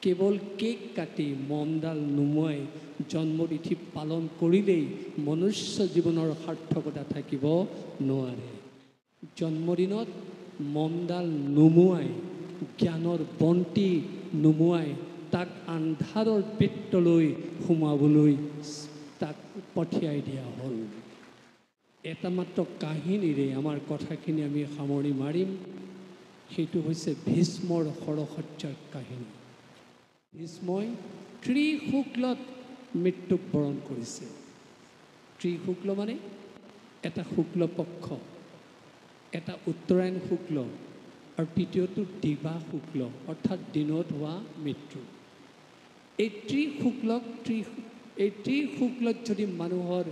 কেৱল কেক কাটি মমডাল নুমুৱাই জন্মতিথি পালন কৰিলেই মনুষ্য জীৱনৰ সাৰ্থকতা থাকিব নোৱাৰে। জন্মদিনত মমডাল নুমুৱাই, জ্ঞানৰ বন্তি নুমুৱাই তাক আন্ধাৰৰ বৃত্তলৈ সোমাবলৈ তাক পঠিয়াই দিয়া হ'ল। এটা মাত্ৰ কাহিনীৰে আমাৰ কথাখিনি আমি সামৰি মাৰিম। সেইটো হৈছে ভীষ্মৰ সৰসত্যাগ কাহিনী। ভীষ্মই ত্ৰিশুক্লত মৃত্যুক বৰণ কৰিছে। ত্ৰিশুক্ল মানে এটা শুক্ল পক্ষ, এটা উত্তৰায়ণ শুক্ল আৰু তৃতীয়টো দিবা শুক্ল, অৰ্থাৎ দিনত হোৱা মৃত্যু। এই ত্ৰিশুক্লত যদি মানুহৰ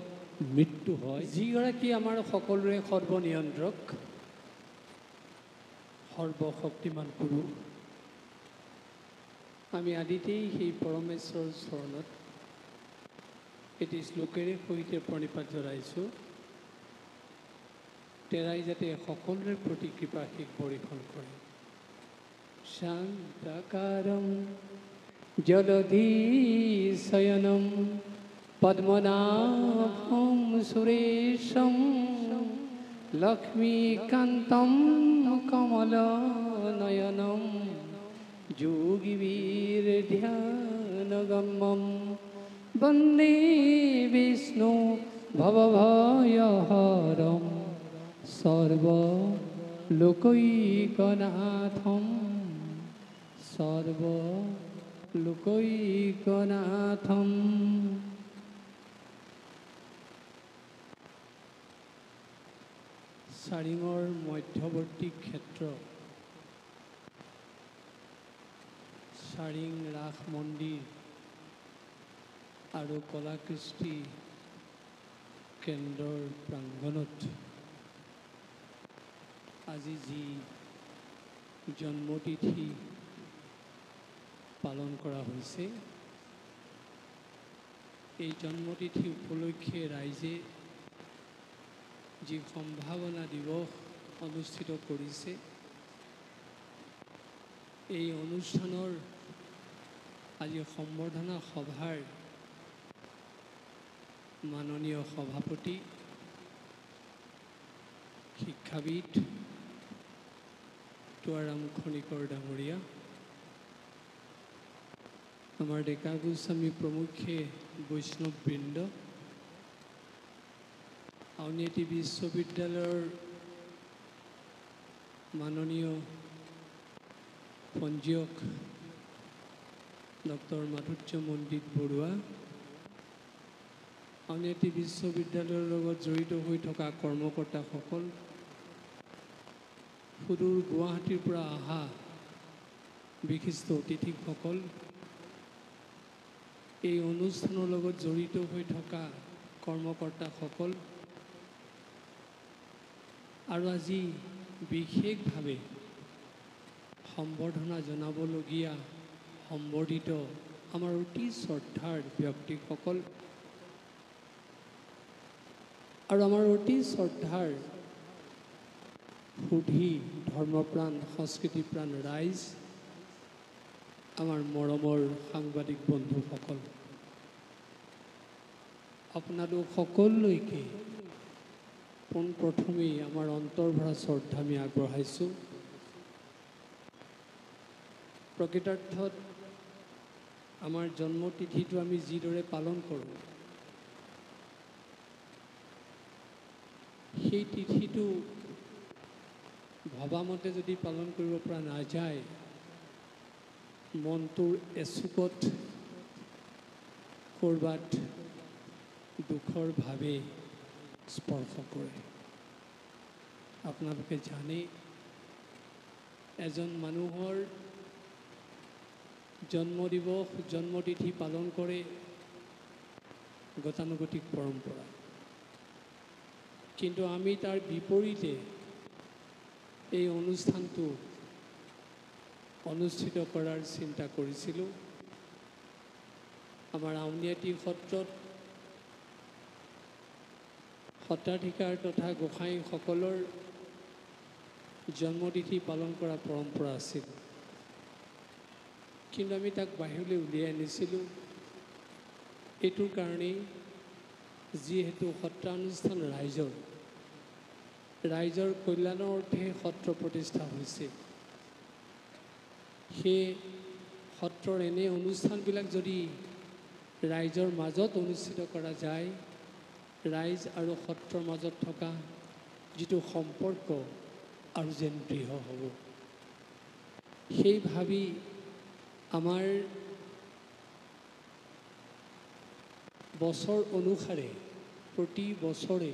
মৃত্যু হয়, যিগৰাকী আমাৰ সকলোৰে সৰ্বনিয়ন্ত্ৰক, সৰ্বশক্তিমান গুৰু, আমি আদিতেই সেই পৰমেশ্বৰৰ চৰণত এটি শ্লোকেৰে সৈতে প্ৰণিপাত জনাইছোঁ। তেৰাই যাতে সকলোৰে প্ৰতি কৃপাশীষ বৰ্ষণ কৰে। শান্তাকাৰম জলধি শয়নম পদ্মনাভম সুৰেশম লক্ষ্মীকান্তম কমলনয়নম যোগীবীৰ ধ্যানগম্যম বন্দে বিষ্ণু ভবভয়হৰম সৰ্বলোকৈকনাথম সৰ্বলোকৈকনাথম। চাৰিঙৰ মধ্যৱৰ্তী ক্ষেত্ৰ চাৰিং ৰাস মন্দিৰ আৰু কলাকৃষ্টি কেন্দ্ৰৰ প্ৰাংগণত আজি যি জন্মতিথি পালন কৰা হৈছে, এই জন্মতিথি উপলক্ষে ৰাইজে যি সম্ভাৱনা দিৱস অনুষ্ঠিত কৰিছে, এই অনুষ্ঠানৰ আজি সম্বৰ্ধনা সভাৰ মাননীয় সভাপতি, শিক্ষাবিদ তুৱাৰাম খনিকৰ ডাঙৰীয়া, আমাৰ ডেকা গোস্বামী প্ৰমুখ্যে বৈষ্ণৱবৃন্দ, আউনীআটী বিশ্ববিদ্যালয়ৰ মাননীয় পঞ্জীয়ক ডক্টৰ মাধুৰ্যমণ্ডিত বৰুৱা, আউনীআটী বিশ্ববিদ্যালয়ৰ লগত জড়িত হৈ থকা কৰ্মকৰ্তাসকল, সুদূৰ গুৱাহাটীৰ পৰা অহা বিশিষ্ট অতিথিসকল, এই অনুষ্ঠানৰ লগত জড়িত হৈ থকা কৰ্মকৰ্তাসকল আৰু আজি বিশেষভাৱে সম্বৰ্ধনা জনাবলগীয়া সম্বৰ্ধিত আমাৰ অতি শ্ৰদ্ধাৰ ব্যক্তিসকল আৰু আমাৰ অতি শ্ৰদ্ধাৰ সুধী ধৰ্মপ্ৰাণ সংস্কৃতিপ্ৰাণ ৰাইজ, আমাৰ মৰমৰ সাংবাদিক বন্ধুসকল, আপোনালোক সকলোলৈকে পোনপ্ৰথমেই আমাৰ অন্তৰভৰা শ্ৰদ্ধা আমি আগবঢ়াইছোঁ। প্ৰকৃতাৰ্থত আমাৰ জন্মতিথিটো আমি যিদৰে পালন কৰোঁ, সেই তিথিটো ভবামতে যদি পালন কৰিব পৰা নাযায়, মনটোৰ এচুকত ক'ৰবাত দুখৰ ভাৱে স্পৰ্শ কৰে। আপোনালোকে জানে, এজন মানুহৰ জন্মদিৱস, জন্মতিথি পালন কৰে গতানুগতিক পৰম্পৰা, কিন্তু আমি তাৰ বিপৰীতে এই অনুষ্ঠানটো অনুষ্ঠিত কৰাৰ চিন্তা কৰিছিলোঁ। আমাৰ আউনীআটী সত্ৰত সত্ৰাধিকাৰ তথা গোসাঁইসকলৰ জন্মতিথি পালন কৰা পৰম্পৰা আছিল, কিন্তু আমি তাক বাহিৰলৈ উলিয়াই আনিছিলোঁ এইটোৰ কাৰণেই যিহেতু সত্ৰানুষ্ঠান ৰাইজৰ কল্যাণৰ অৰ্থে সত্ৰ প্ৰতিষ্ঠা হৈছে। সেই সত্ৰৰ এনে অনুষ্ঠানবিলাক যদি ৰাইজৰ মাজত অনুষ্ঠিত কৰা যায়, ৰাইজ আৰু সত্ৰৰ মাজত থকা যিটো সম্পৰ্ক আৰু যেন দৃঢ় হ'ব। সেই ভাবি আমাৰ বছৰ অনুসাৰে প্ৰতি বছৰে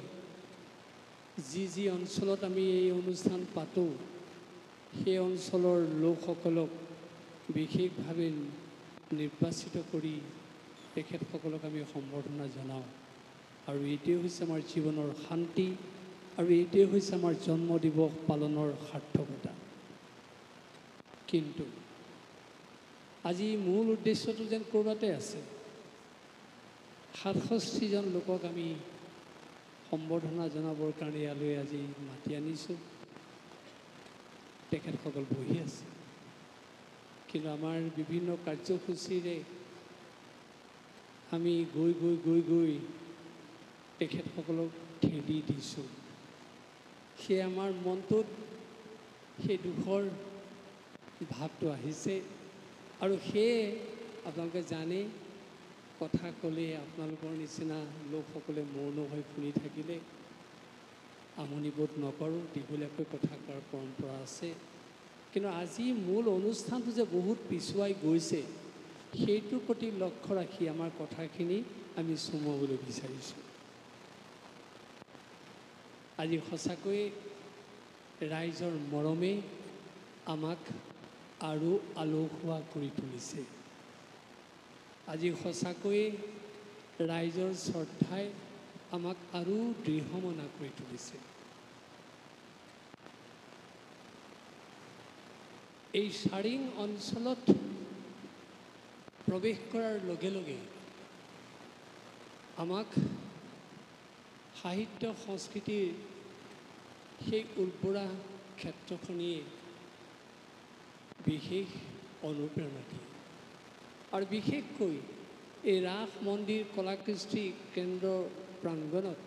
যি অঞ্চলত আমি এই অনুষ্ঠান পাতোঁ, সেই অঞ্চলৰ লোকসকলক বিশেষভাৱে নিৰ্বাচিত কৰি তেখেতসকলক আমি সম্বৰ্ধনা জনাওঁ। আৰু এইটোৱে হৈছে আমাৰ জীৱনৰ শান্তি, আৰু এইটোৱে হৈছে আমাৰ জন্ম দিৱস পালনৰ সাৰ্থকতা। কিন্তু আজি মূল উদ্দেশ্যটো যেন ক'ৰবাতে আছে। 67জন লোকক আমি সম্বৰ্ধনা জনাবৰ কাৰণে ইয়ালৈ আজি মাতি আনিছোঁ। তেখেতসকল বহি আছে, কিন্তু আমাৰ বিভিন্ন কাৰ্যসূচীৰে আমি গৈ তেখেতসকলক ঠেলি দিছোঁ। সেয়ে আমাৰ মনটোত সেই দুখৰ ভাৱটো আহিছে। আৰু সেয়ে আপোনালোকে জানে, কথা ক'লে আপোনালোকৰ নিচিনা লোকসকলে মৌন হৈ শুনি থাকিলে আমনিবোধ নকৰোঁ, দীঘলীয়াকৈ কথা কোৱাৰ পৰম্পৰা আছে। কিন্তু আজি মূল অনুষ্ঠানটো যে বহুত পিছুৱাই গৈছে, সেইটোৰ প্ৰতি লক্ষ্য ৰাখি আমাৰ কথাখিনি আমি চমুৱাবলৈ বিচাৰিছোঁ। আজি সঁচাকৈয়ে ৰাইজৰ মৰমে আমাক আৰু আলসুৱা কৰি তুলিছে। আজি সঁচাকৈয়ে ৰাইজৰ শ্ৰদ্ধাই আমাক আৰু দৃঢ়মনা কৰি তুলিছে। এই চাৰিং অঞ্চলত প্ৰৱেশ কৰাৰ লগে লগে আমাক সাহিত্য সংস্কৃতিৰ সেই উৰ্বৰা ক্ষেত্ৰখনিয়ে বিশেষ অনুপ্ৰেৰণা দিয়ে। আৰু বিশেষকৈ এই ৰাস মন্দিৰ কলাকৃষ্টি কেন্দ্ৰৰ প্ৰাংগণত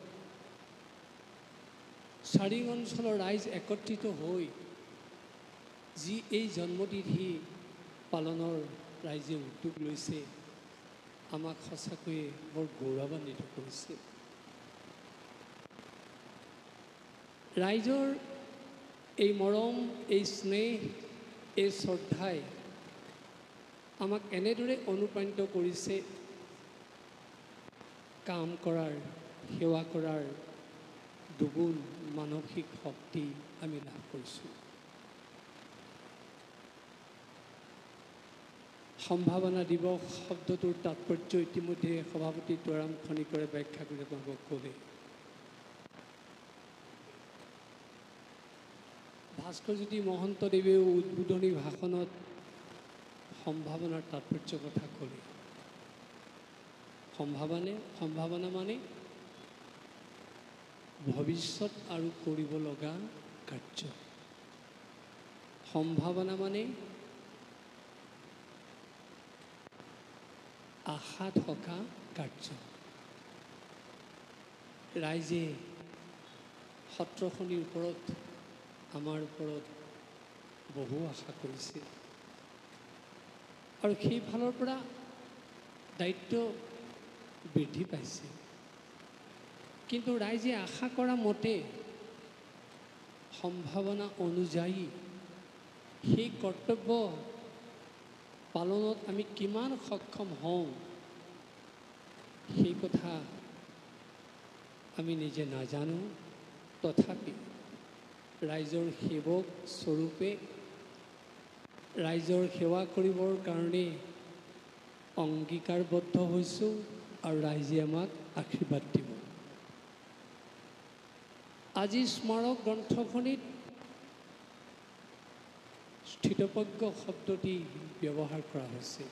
চাৰিং অঞ্চলৰ ৰাইজ একত্ৰিত হৈ যি এই জন্মতিথি পালনৰ ৰাইজে উদ্যোগ লৈছে, আমাক সঁচাকৈয়ে বৰ গৌৰৱান্বিত কৰিছে। ৰাইজৰ এই মৰম, এই স্নেহ, এই শ্ৰদ্ধাই আমাক এনেদৰে অনুপ্ৰাণিত কৰিছে, কাম কৰাৰ, সেৱা কৰাৰ দুগুণ মানসিক শক্তি আমি লাভ কৰিছোঁ। সম্ভাৱনা দিৱস শব্দটোৰ তাৎপৰ্য ইতিমধ্যে সভাপতি তোৰাৰাম খনিকৰে ব্যাখ্যা কৰি আপোনালোকক ক'লে। ভাস্কৰজ্যোতি মহন্তদেৱেও উদ্বোধনী ভাষণত সম্ভাৱনাৰ তাৎপৰ্যৰ কথা ক'লে। সম্ভাৱনা মানে ভৱিষ্যত আৰু কৰিব লগা কাৰ্য। সম্ভাৱনা মানে আশা থকা কাৰ্য। ৰাইজে সত্ৰখনিৰ ওপৰত, আমাৰ ওপৰত বহু আশা কৰিছে, আৰু সেইফালৰ পৰা দায়িত্ব বৃদ্ধি পাইছে। কিন্তু ৰাইজে আশা কৰা মতে, সম্ভাৱনা অনুযায়ী সেই কৰ্তব্য পালনত আমি কিমান সক্ষম হওঁ, সেই কথা আমি নিজে নাজানো। তথাপি ৰাইজৰ সেৱক স্বৰূপে ৰাইজৰ সেৱা কৰিবৰ কাৰণে অংগীকাৰবদ্ধ হৈছোঁ, আৰু ৰাইজে আমাক আশীৰ্বাদ দিব। আজি স্মাৰক গ্ৰন্থখনিত স্থিতপ্ৰজ্ঞ শব্দটি ব্যৱহাৰ কৰা হৈছে।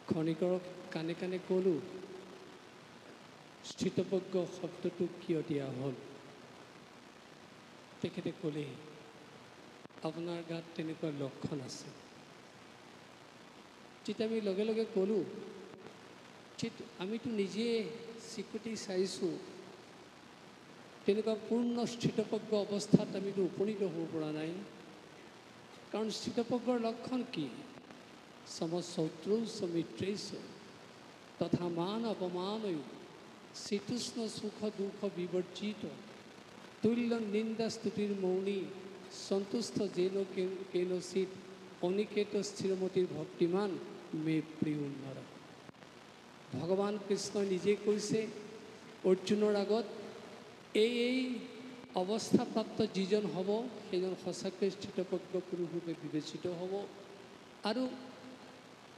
খনিকৰক কাণে কাণে ক'লোঁ, স্থিতপ্ৰজ্ঞ শব্দটো কিয় দিয়া হ'ল? তেখেতে ক'লে, আপোনাৰ গাত তেনেকুৱা লক্ষণ আছে। তেতিয়া আমি লগে লগে ক'লোঁ, আমিতো নিজে স্বীকৃতি চাইছোঁ, তেনেকুৱা পূৰ্ণ স্থিতপ্ৰজ্ঞ অৱস্থাত আমিতো উপনীত হ'ব পৰা নাই। কাৰণ স্থিতপ্ৰজ্ঞৰ লক্ষণ কি? সমশত্ৰু সমিত্ৰেশ তথা মান অপমানয় শীতোষ্ণ সুখ দুঃখ বিবৰ্জিত তুল্য নিন্দা স্তুতিৰ মৌনী সন্তুষ্ট যেন কেনচিত অনিকেত স্থিৰমতিৰ ভক্তিমান মে প্ৰিয় নৰ। ভগৱান কৃষ্ণই নিজে কৈছে অৰ্জুনৰ আগত, এই অৱস্থাপ্ৰাপ্ত যিজন হ'ব সেইজন সঁচাকৈ স্থিতপ্ৰজ্ঞ পুৰুষৰূপে বিবেচিত হ'ব আৰু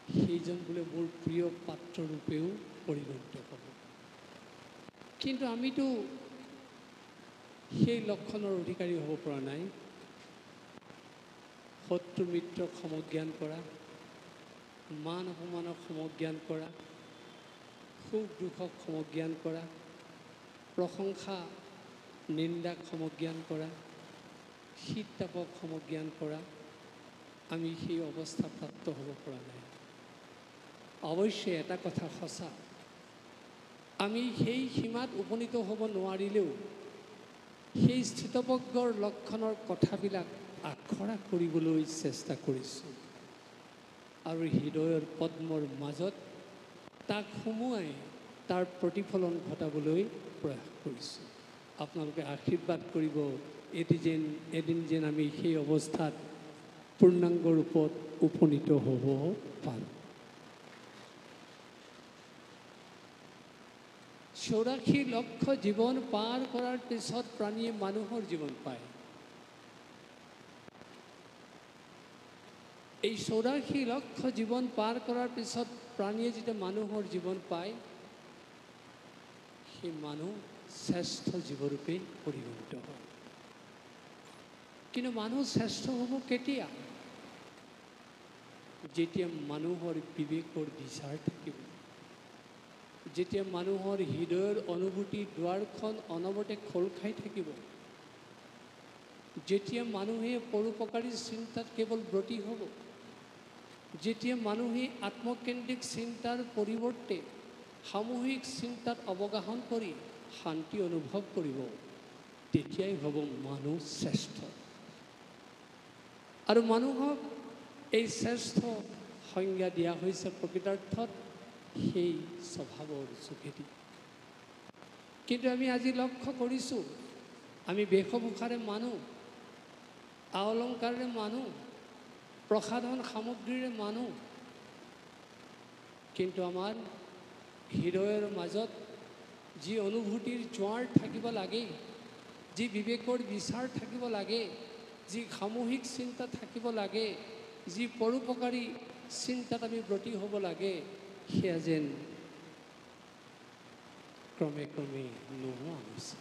সেইজন বোলে মোৰ প্ৰিয় পাত্ৰৰূপেও পৰিগণিত হ'ব। কিন্তু আমিতো সেই লক্ষণৰ অধিকাৰী হ'ব পৰা নাই। শত্ৰু মিত্ৰক সমজ্ঞান কৰা, মান অপমানক সমজ্ঞান কৰা, সুখ দুখক সমজ্ঞান কৰা, প্ৰশংসা নিন্দাক সমজ্ঞান কৰা, শীত তাপক সমজ্ঞান কৰা, আমি সেই অৱস্থা প্ৰাপ্ত হ'ব পৰা নাই। অৱশ্যে এটা কথা সঁচা, আমি সেই সীমাত উপনীত হ'ব নোৱাৰিলেও সেই স্থিতপ্ৰজ্ঞৰ লক্ষণৰ কথাবিলাক আখৰা কৰিবলৈ চেষ্টা কৰিছোঁ আৰু হৃদয়ৰ পদ্মৰ মাজত তাক সুমুৱাই তাৰ প্ৰতিফলন ঘটাবলৈ প্ৰয়াস কৰিছোঁ। আপোনালোকে আশীৰ্বাদ কৰিব, এদিন যেন আমি সেই অৱস্থাত পূৰ্ণাংগ ৰূপত উপনীত হ'ব পাৰোঁ। 84 লক্ষ জীৱন পাৰ কৰাৰ পিছত প্ৰাণীয়ে মানুহৰ জীৱন পায়। এই 84 লক্ষ জীৱন পাৰ কৰাৰ পিছত প্ৰাণীয়ে যেতিয়া মানুহৰ জীৱন পায়, সেই মানুহ শ্ৰেষ্ঠ জীৱৰূপে পৰিগণিত হয়। কিন্তু মানুহ শ্ৰেষ্ঠ হ'ব কেতিয়া? যেতিয়া মানুহৰ বিবেকৰ বিচাৰ থাকিব, যেতিয়া মানুহৰ হৃদয়ৰ অনুভূতিৰ দুৱাৰখন অনবৰতে খোল খাই থাকিব, যেতিয়া মানুহে পৰোপকাৰী চিন্তাত কেৱল ব্ৰতী হ'ব, যেতিয়া মানুহে আত্মকেন্দ্ৰিক চিন্তাৰ পৰিৱৰ্তে সামূহিক চিন্তাত অৱগাহন কৰি শান্তি অনুভৱ কৰিব, তেতিয়াই হ'ব মানুহ শ্ৰেষ্ঠ। আৰু মানুহক এই শ্ৰেষ্ঠ সংজ্ঞা দিয়া হৈছে প্ৰকৃতাৰ্থত সেই স্বভাৱৰ যোগেদি। কিন্তু আমি আজি লক্ষ্য কৰিছোঁ, আমি বেশভূষাৰে মানুহ, অলংকাৰেৰে মানুহ, প্ৰসাধন সামগ্ৰীৰে মানুহ, কিন্তু আমাৰ হৃদয়ৰ মাজত যি অনুভূতিৰ জোৱাৰ থাকিব লাগে, যি বিবেকৰ বিচাৰ থাকিব লাগে, যি সামূহিক চিন্তা থাকিব লাগে, যি পৰোপকাৰী চিন্তাত আমি ব্ৰতী হ'ব লাগে, সেয়া যেন ক্ৰমে ক্ৰমে নোহোৱা হৈছে।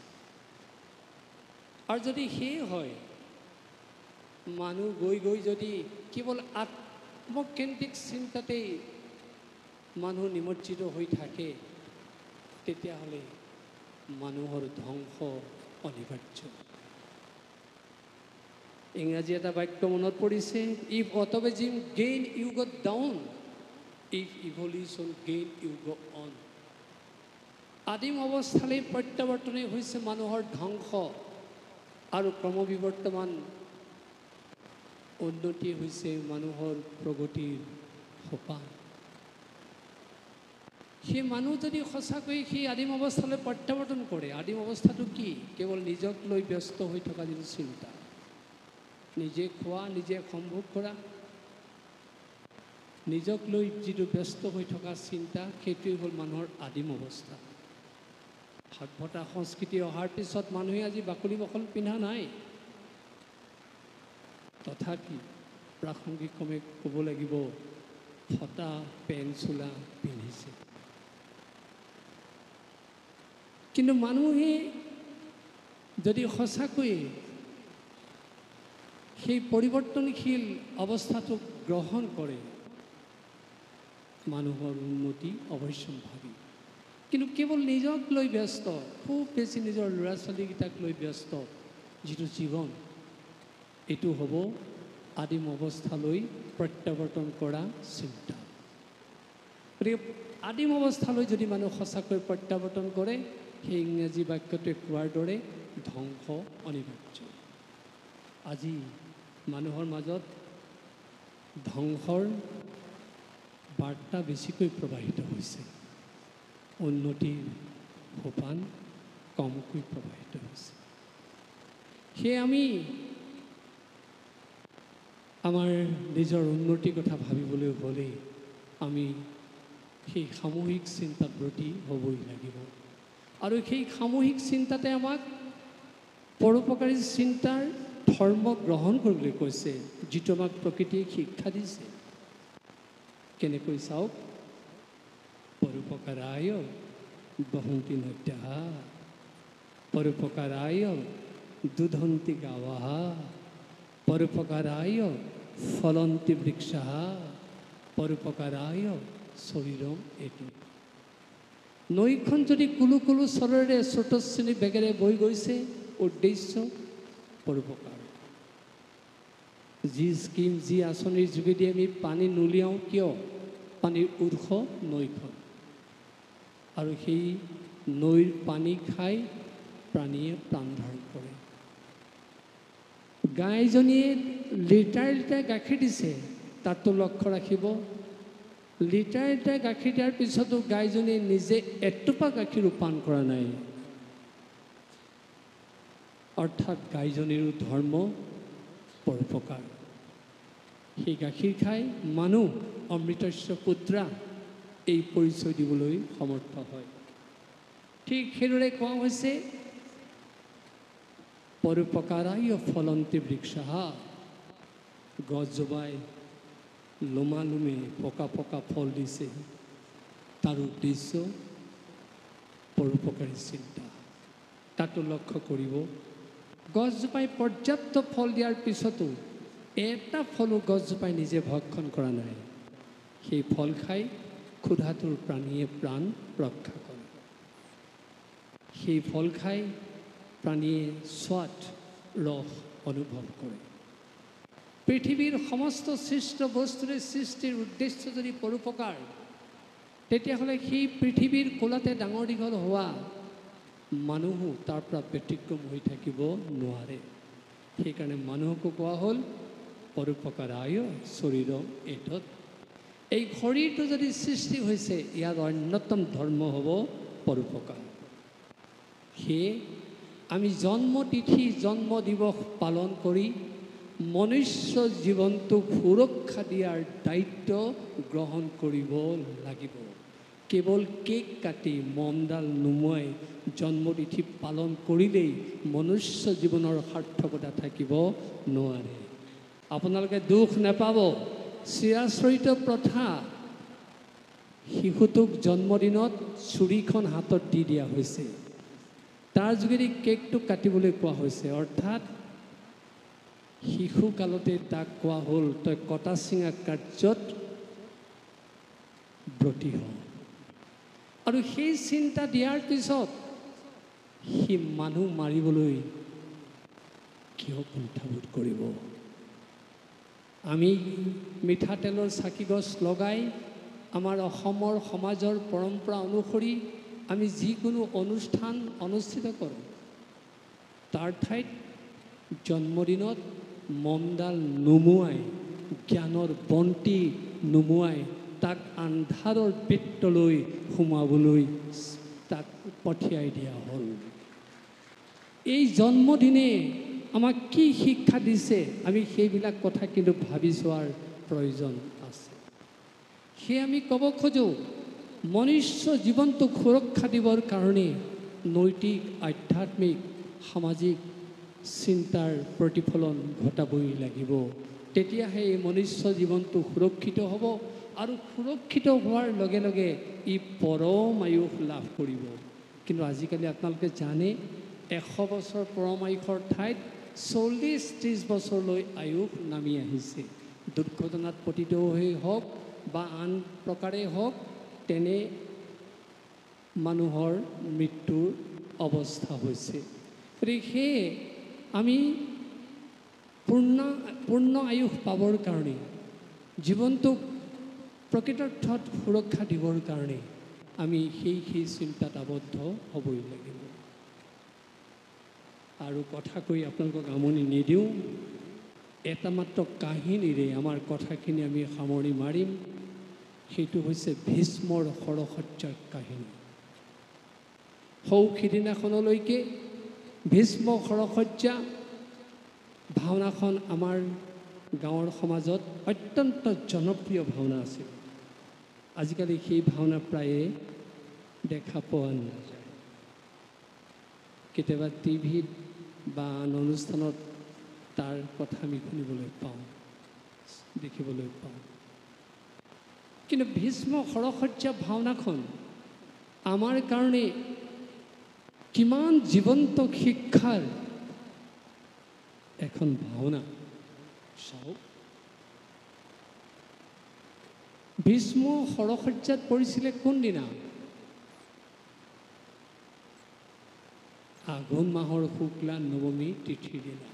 আৰু যদি সেই হয়, মানুহ গৈ গৈ যদি কেৱল আত্মকেন্দ্ৰিক চিন্তাতেই মানুহ নিমজ্জিত হৈ থাকে, তেতিয়াহ'লে মানুহৰ ধ্বংস অনিবাৰ্য। ইংৰাজী এটা বাক্য মনত পৰিছে, if automatism gain you go down, if evolution gain you go on. আদিম অৱস্থালৈ প্ৰত্যাৱৰ্তনেই হৈছে মানুহৰ ধ্বংস আৰু ক্ৰমবিৱৰ্তমান উন্নতি হৈছে মানুহৰ প্ৰগতিৰ সোপান। সেই মানুহ যদি সঁচাকৈ সেই আদিম অৱস্থালৈ প্ৰত্যাৱৰ্তন কৰে, আদিম অৱস্থাটো কি? কেৱল নিজক লৈ ব্যস্ত হৈ থকা যিটো চিন্তা, নিজে খোৱা, নিজে সম্ভোগ কৰা, নিজক লৈ যিটো ব্যস্ত হৈ থকা চিন্তা, সেইটোৱেই হ'ল মানুহৰ আদিম অৱস্থা। সভ্যতা সংস্কৃতি অহাৰ পিছত মানুহে আজি বাকলি বখল পিন্ধা নাই, তথাপি প্ৰাসংগিকক্ৰমে ক'ব লাগিব ফটা পেণ্ট চোলা পিন্ধিছে। কিন্তু মানুহে যদি সঁচাকৈয়ে সেই পৰিৱৰ্তনশীল অৱস্থাটোক গ্ৰহণ কৰে, মানুহৰ উন্নতি অৱশ্যম্ভাৱী। কিন্তু কেৱল নিজক লৈ ব্যস্ত, খুব বেছি নিজৰ ল'ৰা ছোৱালীকেইটাক লৈ ব্যস্ত যিটো জীৱন, এইটো হ'ব আদিম অৱস্থালৈ প্ৰত্যাৱৰ্তন কৰা চিন্তা। গতিকে আদিম অৱস্থালৈ যদি মানুহ সঁচাকৈ প্ৰত্যাৱৰ্তন কৰে, সেই ইংৰাজী বাক্যটোৱে কোৱাৰ দৰে ধ্বংস অনিবাৰ্য। আজি মানুহৰ মাজত ধ্বংসৰ বাৰ্তা বেছিকৈ প্ৰবাহিত হৈছে, উন্নতিৰ সোপান কমকৈ প্ৰবাহিত হৈছে। সেয়ে আমি আমাৰ নিজৰ উন্নতিৰ কথা ভাবিবলৈ হ'লে আমি সেই সামূহিক চিন্তাত ব্ৰতী হ'বই লাগিব। আৰু সেই সামূহিক চিন্তাতে আমাক পৰোপকাৰী চিন্তাৰ ধৰ্ম গ্ৰহণ কৰিবলৈ কৈছে, যিটো আমাক প্ৰকৃতিয়ে শিক্ষা দিছে। কেনেকৈ চাওক, পৰোপকাৰায় বহন্তি নদ্যঃ, পৰোপকাৰায় দুধন্তি গাৱঃ, পৰোপকাৰায় ফলন্তি বৃক্ষাঃ, পৰোপকাৰায় শৰীৰম এটি। নৈখন যদি কুলু কুলু চৰেৰে স্ৰোতস্বিনী বেগেৰে বৈ গৈছে, উদ্দেশ্য পৰোপকাৰ। যি স্কিম, যি আঁচনিৰ যোগেদি আমি পানী নুলিয়াওঁ কিয়? পানীৰ উৎস নৈখন, আৰু সেই নৈৰ পানী খাই প্ৰাণীয়ে প্ৰাণ ধাৰণ কৰে। গাইজনীয়ে লিটাৰ লিটাৰ গাখীৰ দিছে, তাতো লক্ষ্য ৰাখিব, লিটাৰ লিটাৰ গাখীৰ দিয়াৰ পিছতো গাইজনীয়ে নিজে এটোপা গাখীৰ পান কৰা নাই। অৰ্থাৎ গাইজনীৰো ধৰ্ম পৰোপকাৰ। সেই গাখীৰ খাই মানুহ অমৃতস্য পুত্ৰা এই পৰিচয় দিবলৈ সমৰ্থ হয়। ঠিক সেইদৰে কোৱা হৈছে, পৰোপকাৰায় ফলন্তি বৃক্ষাঃ, গছজোপাই লোমালোমে পকা পকা ফল দিছে, তাৰ উদ্দেশ্য পৰোপকাৰী চিন্তা। তাতো লক্ষ্য কৰিব, গছজোপাই পৰ্যাপ্ত ফল দিয়াৰ পিছতো এটা ফলো গছজোপাই নিজে ভক্ষণ কৰা নাই। সেই ফল খাই ক্ষুধাতুৰ প্ৰাণীয়ে প্ৰাণ ৰক্ষা কৰে। সেই ফল খাই প্ৰাণীয়ে স্বাদ ৰস অনুভৱ কৰে। পৃথিৱীৰ সমস্ত সৃষ্ট বস্তুৰে সৃষ্টিৰ উদ্দেশ্য যদি পৰোপকাৰ, তেতিয়াহ'লে সেই পৃথিৱীৰ কোলাতে ডাঙৰ দীঘল হোৱা মানুহো তাৰ পৰা ব্যতিক্ৰম হৈ থাকিব নোৱাৰে। সেইকাৰণে মানুহকো কোৱা হ'ল পৰোপকাৰায় শৰীৰম এতৎ। এই শৰীৰটো যদি সৃষ্টি হৈছে, ইয়াৰ অন্যতম ধৰ্ম হ'ব পৰোপকাৰ। সেয়ে আমি জন্মতিথি জন্ম দিৱস পালন কৰি মনুষ্য জীৱনটোক সুৰক্ষা দিয়াৰ দায়িত্ব গ্ৰহণ কৰিব লাগিব। কেৱল কেক কাটি মমডাল নুমুৱাই জন্মতিথি পালন কৰিলেই মনুষ্য জীৱনৰ সাৰ্থকতা থাকিব নোৱাৰে। আপোনালোকে দুখ নাপাব, চিৰাচৰিত প্ৰথা, শিশুটোক জন্মদিনত চুৰিখন হাতত দি দিয়া হৈছে, তাৰ যোগেদি কেকটো কাটিবলৈ কোৱা হৈছে। অৰ্থাৎ শিশুকালতে তাক কোৱা হ'ল, তই কটা চিঙা কাৰ্যত ব্ৰতী হ। আৰু সেই চিন্তা দিয়াৰ পিছত সি মানুহ মাৰিবলৈ কিয় কুণ্ঠাবোধ কৰিব? আমি মিঠাতেলৰ চাকি গছ লগাই আমাৰ অসমৰ সমাজৰ পৰম্পৰা অনুসৰি আমি যিকোনো অনুষ্ঠান অনুষ্ঠিত কৰোঁ, তাৰ ঠাইত জন্মদিনত মমডাল নুমুৱাই, জ্ঞানৰ বন্তি নুমুৱাই তাক আন্ধাৰৰ বৃত্তলৈ সোমাবলৈ তাক পঠিয়াই দিয়া হ'ল। এই জন্মদিনে আমাক কি শিক্ষা দিছে, আমি সেইবিলাক কথা কিন্তু ভাবি চোৱাৰ প্ৰয়োজন আছে। সেয়ে আমি ক'ব খোজোঁ, মনুষ্য জীৱনটোক সুৰক্ষা দিবৰ কাৰণে নৈতিক, আধ্যাত্মিক, সামাজিক চিন্তাৰ প্ৰতিফলন ঘটাবই লাগিব। তেতিয়াহে এই মনুষ্য জীৱনটো সুৰক্ষিত হ'ব, আৰু সুৰক্ষিত হোৱাৰ লগে লগে ই পৰম আয়ুস লাভ কৰিব। কিন্তু আজিকালি আপোনালোকে জানে, 100 বছৰ পৰম আয়ুসৰ ঠাইত 40-30 বছৰলৈ আয়ুস নামি আহিছে। দুৰ্ঘটনাত পতিত হৈ হওক বা আন প্ৰকাৰে হওক, তেনে মানুহৰ মৃত্যুৰ অৱস্থা হৈছে। গতিকে সেয়ে আমি পূৰ্ণ আয়ুস পাবৰ কাৰণে, জীৱনটোক প্ৰকৃতাৰ্থত সুৰক্ষা দিবৰ কাৰণে আমি সেই চিন্তাত আবদ্ধ হ'বই লাগিব। আৰু কথা কৈ আপোনালোকক আমনি নিদিওঁ, এটা মাত্ৰ কাহিনীৰে আমাৰ কথাখিনি আমি সামৰি মাৰিম। সেইটো হৈছে ভীষ্মৰ শৰসজ্জাৰ কাহিনী। সিদিনাখনলৈকে ভীষ্ম শৰসজ্জা ভাওনাখন আমাৰ গাঁৱৰ সমাজত অত্যন্ত জনপ্ৰিয় ভাওনা আছিল। আজিকালি সেই ভাওনা প্ৰায়ে দেখা পোৱা নাযায়। কেতিয়াবা টিভিত বা আন অনুষ্ঠানত তাৰ কথা আমি শুনিবলৈ পাওঁ, দেখিবলৈ পাওঁ। কিন্তু ভীষ্ম শৰসজ্জা ভাওনাখন আমাৰ কাৰণে কিমান জীৱন্ত শিক্ষাৰ এখন ভাওনা। চাওক, ভীষ্ম শৰসজ্জাত পৰিছিলে কোনদিনা? আঘোণ মাহৰ শুক্লা নৱমী তিথিৰ দিনা।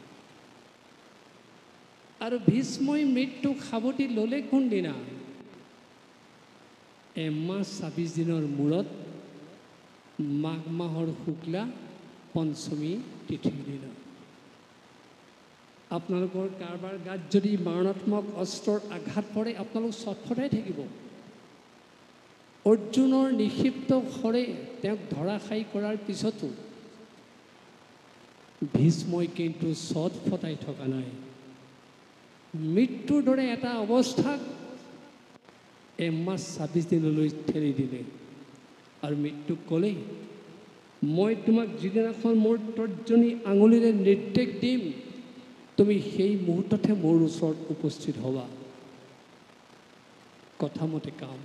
আৰু ভীষ্মই মৃত্যুক সাৱটি ল'লে কোনদিনা? এমাহ ২৬ দিনৰ মূৰত মাঘ মাহৰ শুক্লা পঞ্চমী তিথিৰ দিনা। আপোনালোকৰ কাৰোবাৰ গাত যদি মাৰণাত্মক অস্ত্ৰৰ আঘাত পৰে, আপোনালোক চটফটাই থাকিব। অৰ্জুনৰ নিক্ষিপ্ত শৰে তেওঁক ধৰাশায়ী কৰাৰ পিছতো ভীষ্মই কিন্তু চটফটাই থকা নাই। মৃত্যুৰ দৰে এটা অৱস্থাক এমাহ ২৬ দিনলৈ ঠেলি দিলে আৰু মৃত্যুক ক'লে, মই তোমাক যিদিনাখন মোৰ তৰ্জনী আঙুলিৰে নিৰ্দেশ দিম, তুমি সেই মুহূৰ্ততহে মোৰ ওচৰত উপস্থিত হ'বা। কথামতে কাম।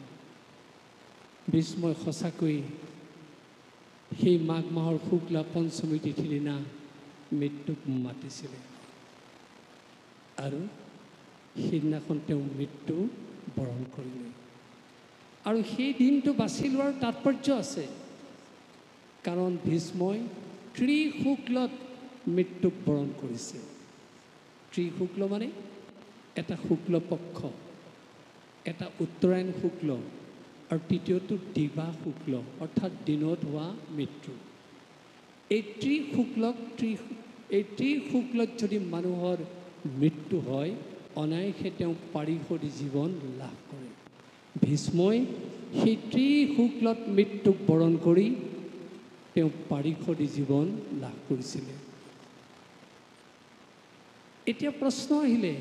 ভীষ্মই সঁচাকৈ সেই মাঘ মাহৰ শুক্লা পঞ্চমী তিথিৰ দিনা মৃত্যুক মাতিছিলে আৰু সেইদিনাখন তেওঁ মৃত্যু বৰণ কৰিলে। আৰু সেই দিনটো বাছি লোৱাৰ তাৎপৰ্য আছে, কাৰণ ভীষ্মই ত্ৰিশুক্লত মৃত্যুক বৰণ কৰিছে। ত্ৰিশুক্ল মানে এটা শুক্ল পক্ষ, এটা উত্তৰায়ণ শুক্ল আৰু তৃতীয়টো দিবা শুক্ল, অৰ্থাৎ দিনত হোৱা মৃত্যু। এই ত্ৰিশুক্লত যদি মানুহৰ মৃত্যু হয়, অনায়াসে তেওঁ পাৰিষদী জীৱন লাভ কৰে। ভীষ্মই সেই ত্ৰিশুক্লত মৃত্যুক বৰণ কৰি তেওঁ পাৰিষদী জীৱন লাভ কৰিছিলে। এতিয়া প্ৰশ্ন আহিলে,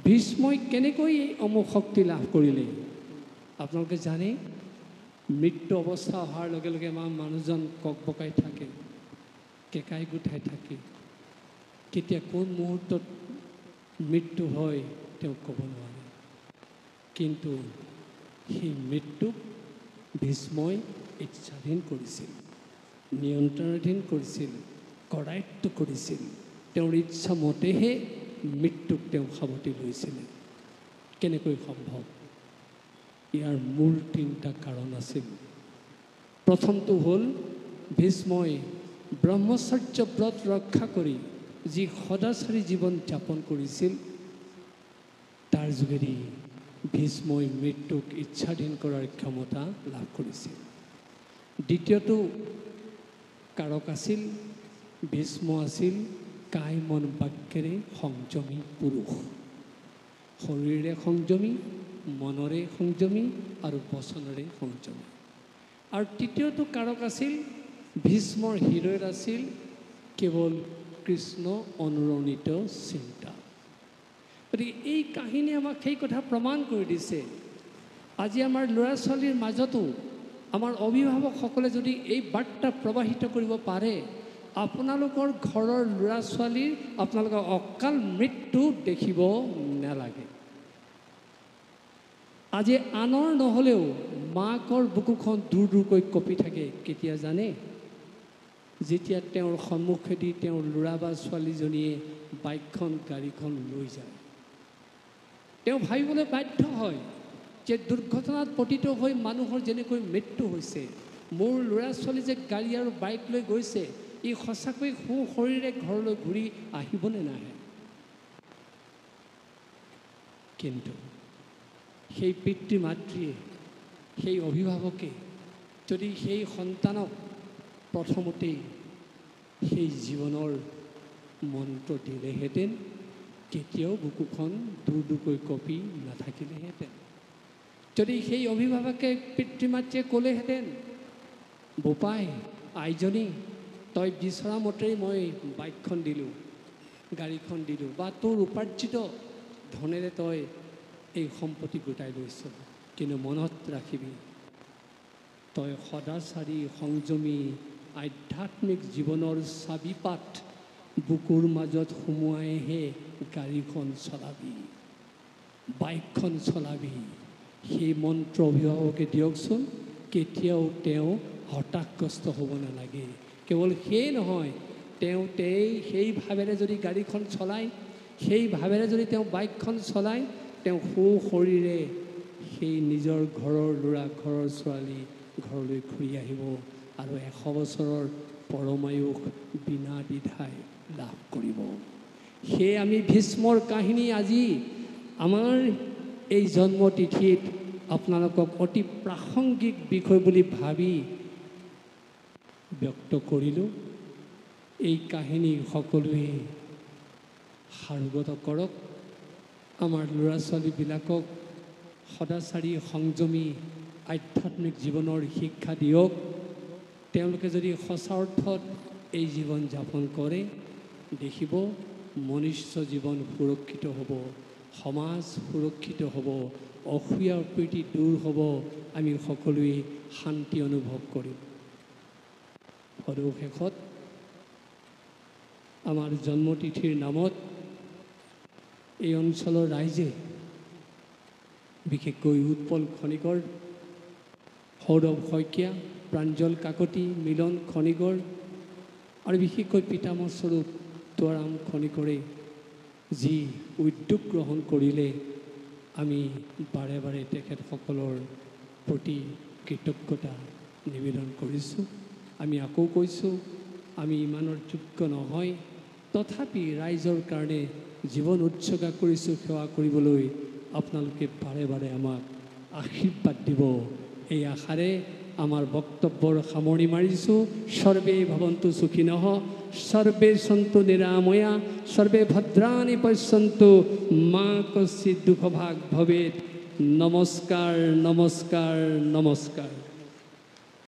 ভীষ্মই কেনেকৈ এই অমোঘ শক্তি লাভ কৰিলে? আপোনালোকে জানে, মৃত্যু অৱস্থা অহাৰ লগে লগে মানুহজন ককবকাই থাকে, কেঁকাই গোঠাই থাকে। কেতিয়া কোন মুহূৰ্তত মৃত্যু হয় তেওঁ ক'ব নোৱাৰে। কিন্তু সেই মৃত্যুক ভীষ্মই ইচ্ছাধীন কৰিছিল, নিয়ন্ত্ৰণাধীন কৰিছিল, কৰায়ত্ব কৰিছিল। তেওঁৰ ইচ্ছামতেহে মৃত্যুক তেওঁ সাৱটি লৈছিলে। কেনেকৈ সম্ভৱ? ইয়াৰ মূল ৩টা কাৰণ আছিল। প্ৰথমটো হ'ল, ভীষ্মই ব্ৰহ্মচৰ্য ব্ৰত ৰক্ষা কৰি যি সদাচাৰী জীৱন যাপন কৰিছিল, তাৰ যোগেদি ভীষ্মই মৃত্যুক ইচ্ছাধীন কৰাৰ ক্ষমতা লাভ কৰিছিল। দ্বিতীয়টো কাৰক আছিল, ভীষ্ম আছিল কায় মন বাক্যেৰে সংযমী পুৰুষ। শৰীৰে সংযমী, মনৰে সংযমী আৰু বচনেৰে সংযমী। আৰু তৃতীয়টো কাৰক আছিল, ভীষ্মৰ হৃদয়ত আছিল কেৱল কৃষ্ণ অনুৰণিত চিন্তা। গতিকে এই কাহিনী আমাক সেই কথা প্ৰমাণ কৰি দিছে। আজি আমাৰ ল'ৰা ছোৱালীৰ মাজতো আমাৰ অভিভাৱকসকলে যদি এই বাৰ্তা প্ৰবাহিত কৰিব পাৰে, আপোনালোকৰ ঘৰৰ ল'ৰা ছোৱালীৰ আপোনালোকৰ অকাল মৃত্যু দেখিব নালাগে। আজি আনৰ নহ'লেও মাকৰ বুকুখন দূৰ দূৰকৈ কঁপি থাকে। কেতিয়া জানে? যেতিয়া তেওঁৰ সন্মুখেদি তেওঁৰ ল'ৰা বা ছোৱালীজনীয়ে বাইকখন গাড়ীখন লৈ যায়, তেওঁ ভাবিবলৈ বাধ্য হয় যে দুৰ্ঘটনাত পতিত হৈ মানুহৰ যেনেকৈ মৃত্যু হৈছে, মোৰ ল'ৰা ছোৱালী যে গাড়ী আৰু বাইক লৈ গৈছে, ই সঁচাকৈ সুশৰীৰে ঘৰলৈ ঘূৰি আহিবনে নাহে? কিন্তু সেই পিতৃ মাতৃয়ে, সেই অভিভাৱকে যদি সেই সন্তানক প্ৰথমতেই সেই জীৱনৰ মন্ত্ৰ দিলেহেঁতেন, কেতিয়াও বুকুখন দূৰকৈ কঁপি নাথাকিলেহেঁতেন। যদি সেই অভিভাৱকে পিতৃ মাতৃয়ে ক'লেহেঁতেন, বোপাই আইজনী, তই বিচৰা মতেই মই বাইকখন দিলোঁ, গাড়ীখন দিলোঁ, বা তোৰ উপাৰ্জিত ধনেৰে তই এই সম্পত্তি গোটাই লৈছ, কিন্তু মনত ৰাখিবি, তই সদাচাৰী সংযমী আধ্যাত্মিক জীৱনৰ চাবিপাত বুকুৰ মাজত সোমোৱাইহে গাড়ীখন চলাবি, বাইকখন চলাবি। সেই মন্ত্ৰ অভিভাৱকে দিয়কচোন, কেতিয়াও তেওঁ হতাশগ্ৰস্ত হ'ব নালাগে। কেৱল সেয়ে নহয়, সেই ভাৱেৰে যদি গাড়ীখন চলায়, সেই ভাৱেৰে যদি তেওঁ বাইকখন চলায়, তেওঁ সুশৰীৰে সেই নিজৰ ঘৰৰ ল'ৰা, ঘৰৰ ছোৱালী ঘৰলৈ ঘূৰি আহিব আৰু 100 বছৰৰ পৰমায়ুস বিনা দ্বিধাই লাভ কৰিব। সেয়ে আমি ভীষ্মৰ কাহিনী আজি আমাৰ এই জন্মতিথিত আপোনালোকক অতি প্ৰাসংগিক বিষয় বুলি ভাবি ব্যক্ত কৰিলোঁ। এই কাহিনী সকলোৱে সাৰোগত কৰক, আমাৰ ল'ৰা ছোৱালীবিলাকক সদাচাৰী সংযমী আধ্যাত্মিক জীৱনৰ শিক্ষা দিয়ক। তেওঁলোকে যদি সঁচা অৰ্থত এই জীৱন যাপন কৰে, দেখিব মনুষ্য জীৱন সুৰক্ষিত হ'ব, সমাজ সুৰক্ষিত হ'ব, অসূয়া প্ৰীতি দূৰ হ'ব, আমি সকলোৱে শান্তি অনুভৱ কৰিম। সদৌ আমাৰ জন্মতিথিৰ নামত এই অঞ্চলৰ ৰাইজে, বিশেষকৈ উৎপল খনিকৰ, সৌৰভ শইকীয়া, প্ৰাঞ্জল কাকতি, মিলন খনিকৰ আৰু বিশেষকৈ পিতামহ স্বৰূপ তোৱাৰাম খনিকৰে যি উদ্যোগ গ্ৰহণ কৰিলে, আমি বাৰে বাৰে তেখেতসকলৰ প্ৰতি কৃতজ্ঞতা নিবেদন কৰিছোঁ। আমি আকৌ কৈছোঁ, আমি ইমানৰ যোগ্য নহয়, তথাপি ৰাইজৰ কাৰণে জীৱন উৎসৰ্গা কৰিছোঁ সেৱা কৰিবলৈ। আপোনালোকে বাৰে বাৰে আমাক আশীৰ্বাদ দিব, এই আশাৰে আমাৰ বক্তব্যৰ সামৰণি মাৰিছোঁ। সৰ্বে ভৱন্তু সুখিনঃ, সৰ্বে সন্তু নিৰাময়া, সৰ্বে ভদ্ৰাণি পশ্যন্তু, মা কশ্চিৎ দুঃখভাগ ভৱেৎ। নমস্কাৰ, নমস্কাৰ, নমস্কাৰ।